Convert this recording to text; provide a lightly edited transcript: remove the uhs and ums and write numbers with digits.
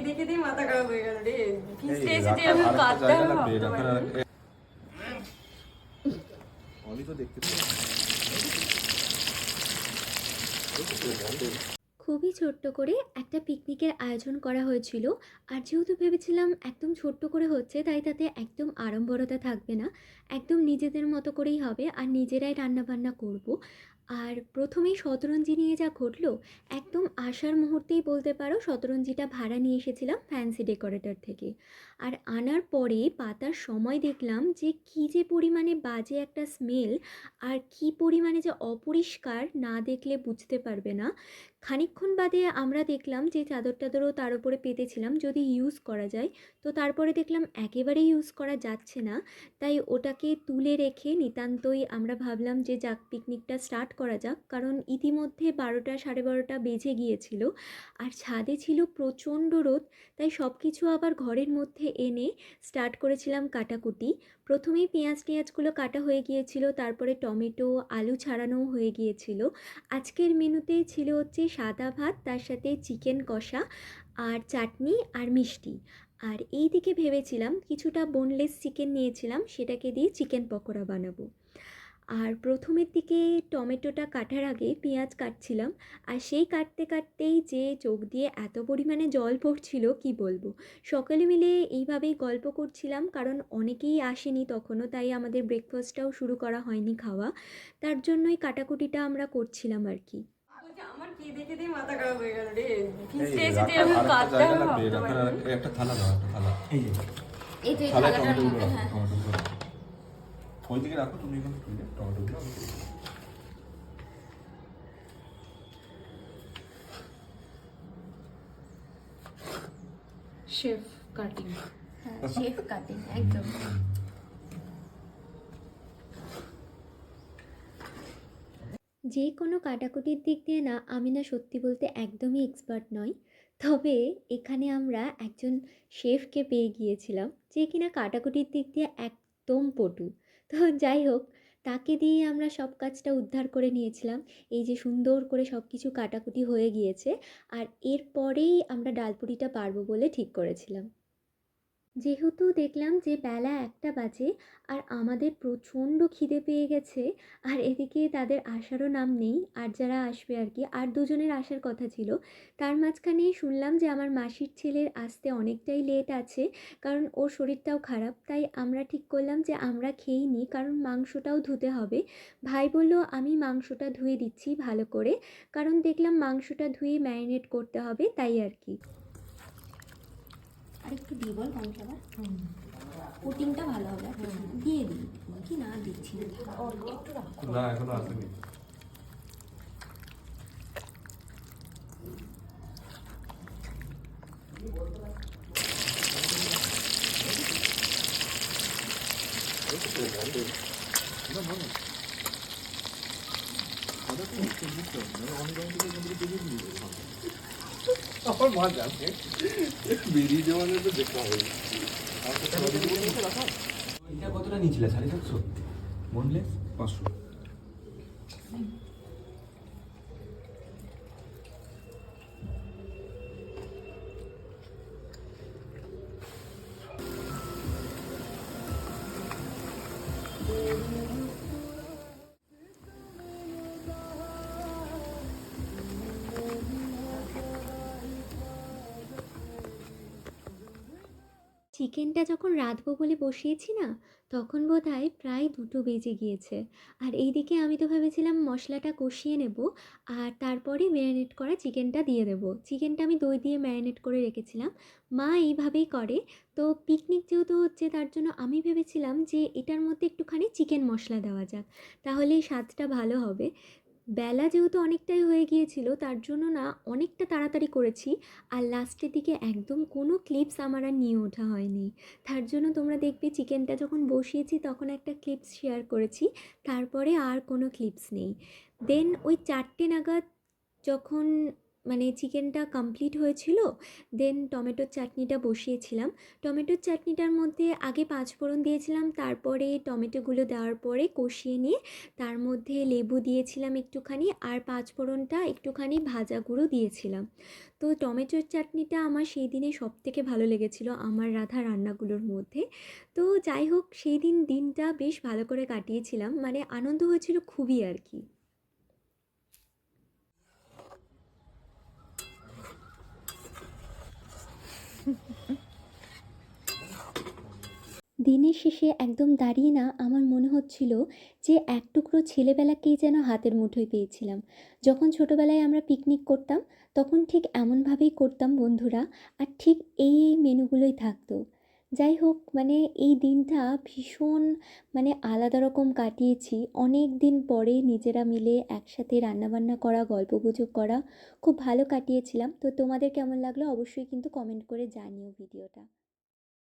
দেখে দিয়ে মাথা খারাপ হয়ে গেল রে। ফিস্টে এসে যে আমি কাঁদতে হবে। আমি তো দেখতে খুবই ছোট্ট করে একটা পিকনিকের আয়োজন করা হয়েছিল। আর যেহেতু ভেবেছিলাম একদম ছোট্ট করে হচ্ছে, তাই তাতে একদম আড়ম্বরতা থাকবে না, একদম নিজেদের মতো করেই হবে আর নিজেরাই রান্নাবান্না করব। আর প্রথমেই শতরঞ্জি নিয়ে যা ঘটলো, একদম আসার মুহূর্তেই বলতে পারো শতরঞ্জিটা ভাড়া নিয়ে এসেছিলাম ফ্যান্সি ডেকোরেটর থেকে। আর আনার পরে পাতার সময় দেখলাম যে কী যে পরিমাণে বাজে একটা স্মেল, আর কী পরিমাণে যে অপরিষ্কার, না দেখলে বুঝতে পারবে না। খানিকক্ষণ বাদে আমরা দেখলাম যে চাদর টাদরও তার উপরে পেতেছিলাম যদি ইউজ করা যায়, তো তারপরে দেখলাম একেবারেই ইউজ করা যাচ্ছে না। তাই ওটাকে তুলে রেখে নিতান্তই আমরা ভাবলাম যে যাক পিকনিকটা স্টার্ট করা যাক, কারণ ইতিমধ্যে 12টা 12:30 বেজে গিয়েছিল আর ছাদে ছিল প্রচণ্ড রোদ। তাই সব কিছু আবার ঘরের মধ্যে এনে স্টার্ট করেছিলাম কাটাকুটি। প্রথমেই পেঁয়াজ টেঁয়াজগুলো কাটা হয়ে গিয়েছিল, তারপরে টমেটো আলু ছাড়ানোও হয়ে গিয়েছিল। আজকের মেনুতে ছিল হচ্ছে সাদা ভাত, তার সাথে চিকেন কষা আর চাটনি আর মিষ্টি। আর এই দিকে ভেবেছিলাম কিছুটা বোনলেস চিকেন নিয়েছিলাম, সেটাকে দিয়ে চিকেন পকোড়া বানাবো। আর প্রথমের দিকে টমেটোটা কাটার আগে পেঁয়াজ কাটছিলাম, আর সেই কাটতে কাটতেই যে চোখ দিয়ে এত পরিমাণে জল পড়ছিল কি বলবো। সকলে মিলে এইভাবেই গল্প করছিলাম, কারণ অনেকেই আসেনি তখনও, তাই আমাদের ব্রেকফাস্টটাও শুরু করা হয়নি খাওয়া। তার জন্যই কাটাকুটিটা আমরা করছিলাম আর কি। বলছি আমার কি দেখে দিয়ে মাথা খারাপ হয়ে গেল রে। এই ফিস্টে এসে যে রাখার আমি আরেকটা কাঁদতে জায়গা হবে লাগবে, ভাবতে রাখার পারিনি। একটা থালা দাও, একটা থালা। এই যে এই যে থালায় থালাটার টমেটোগুলো মধ্যে, রাখো, হ্যাঁ। টমেটোগুলো রাখো। ওইদিকে রাখো তুমি, এখানে তুলে টমেটোগুলো আমি দিয়ে দিচ্ছি। Chef cutting. হ্যাঁ, শেফ কাটিং একদম। যে কোনো কাটাকুটির দিক দিয়ে না আমি না সত্যি বলতে একদমই এক্সপার্ট নই। তবে এখানে আমরা একজন শেফকে পেয়ে গিয়েছিলাম যে কিনা কাটাকুটির দিক দিয়ে একদম পটু। তো যাই হোক, তাকে দিয়ে আমরা সব কাজটা উদ্ধার করে নিয়েছিলাম। এই যে সুন্দর করে সব কিছু কাটাকুটি হয়ে গিয়েছে, আর এরপরেই আমরা ডালপুরিটা পারবো বলে ঠিক করেছিলাম। যেহেতু দেখলাম যে বেলা 1টা বাজে আর আমাদের প্রচণ্ড খিদে পেয়ে গেছে, আর এদিকে তাদের আসারও নাম নেই, আর যারা আসবে আর কি, আর দুজনের আসার কথা ছিল। তার মাঝখানে শুনলাম যে আমার মাসির ছেলের আসতে অনেকটাই লেট আছে, কারণ ওর শরীরটাও খারাপ। তাই আমরা ঠিক করলাম যে আমরা খেয়েই নিই, কারণ মাংসটাও ধুতে হবে। ভাই বলল আমি মাংসটা ধুয়ে দিচ্ছি ভালো করে, কারণ দেখলাম মাংসটা ধুয়ে ম্যারিনেট করতে হবে, তাই আর কি। আর একটু দিয়ে বল কর্নফ্লাওয়ার, কোটিংটা ভালো হবে। দিয়ে দিই কি না দিচ্ছি না, একটু রাখো। না এখনো আসেনি। আমার মা জানে বেরিয়ে যাওয়ার তো দেখতে হবে। এটা কতটা নিয়েছিলে? 750 বোনলেস 500। চিকেনটা যখন রাঁধবো বলে বসিয়েছি না, তখন বোধহয় প্রায় 2টো বেজে গিয়েছে। আর এইদিকে আমি তো ভেবেছিলাম মশলাটা কষিয়ে নেব আর তারপরে ম্যারিনেট করা চিকেনটা দিয়ে দেবো। চিকেনটা আমি দই দিয়ে ম্যারিনেট করে রেখেছিলাম, মা এইভাবেই করে। তো পিকনিক যেহেতু হচ্ছে, তার জন্য আমি ভেবেছিলাম যে এটার মধ্যে একটুখানি চিকেন মশলা দেওয়া যাক, তাহলেই স্বাদটা ভালো হবে। বেলা যেহেতু অনেকটাই হয়ে গিয়েছিল, তার জন্য না অনেকটা তাড়াতাড়ি করেছি, আর লাস্টের দিকে একদম কোনো ক্লিপস আমার আর নিয়ে ওঠা হয়নি। তার জন্য তোমরা দেখবে চিকেনটা যখন বসিয়েছি তখন একটা ক্লিপস শেয়ার করেছি, তারপরে আর কোনো ক্লিপস নেই। দেন ওই 4টে নাগাদ যখন মানে চিকেনটা কমপ্লিট হয়েছিল, দেন টমেটোর চাটনিটা বসিয়েছিলাম। টমেটোর চাটনিটার মধ্যে আগে পাঁচফোড়ন দিয়েছিলাম, তারপরে টমেটোগুলো দেওয়ার পরে কষিয়ে নিয়ে তার মধ্যে লেবু দিয়েছিলাম একটুখানি, আর পাঁচফোড়নটা একটুখানি ভাজা গুঁড়ো দিয়েছিলাম। তো টমেটোর চাটনিটা আমার সেই দিনে সবথেকে ভালো লেগেছিল আমার রাঁধা রান্নাগুলোর মধ্যে। তো যাই হোক, সেই দিনটা বেশ ভালো করে কাটিয়েছিলাম, মানে আনন্দ হয়েছিল খুবই আর কি। দিনের শেষে একদম দাঁড়িয়ে না আমার মনে হচ্ছিল যে এক টুকরো ছেলেবেলাকেই যেন হাতের মুঠোয় পেয়েছিলাম। যখন ছোটোবেলায় আমরা পিকনিক করতাম তখন ঠিক এমনভাবেই করতাম বন্ধুরা, আর ঠিক এই মেনুগুলোই থাকতো। যাই হোক, মানে এই দিনটা ভীষণ মানে আলাদা রকম কাটিয়েছি। অনেক দিন পরে নিজেরা মিলে একসাথে রান্নাবান্না করা, গল্পগুজব করা, খুব ভালো কাটিয়েছিলাম। তো তোমাদের কেমন লাগলো অবশ্যই কিন্তু কমেন্ট করে জানিও ভিডিওটা।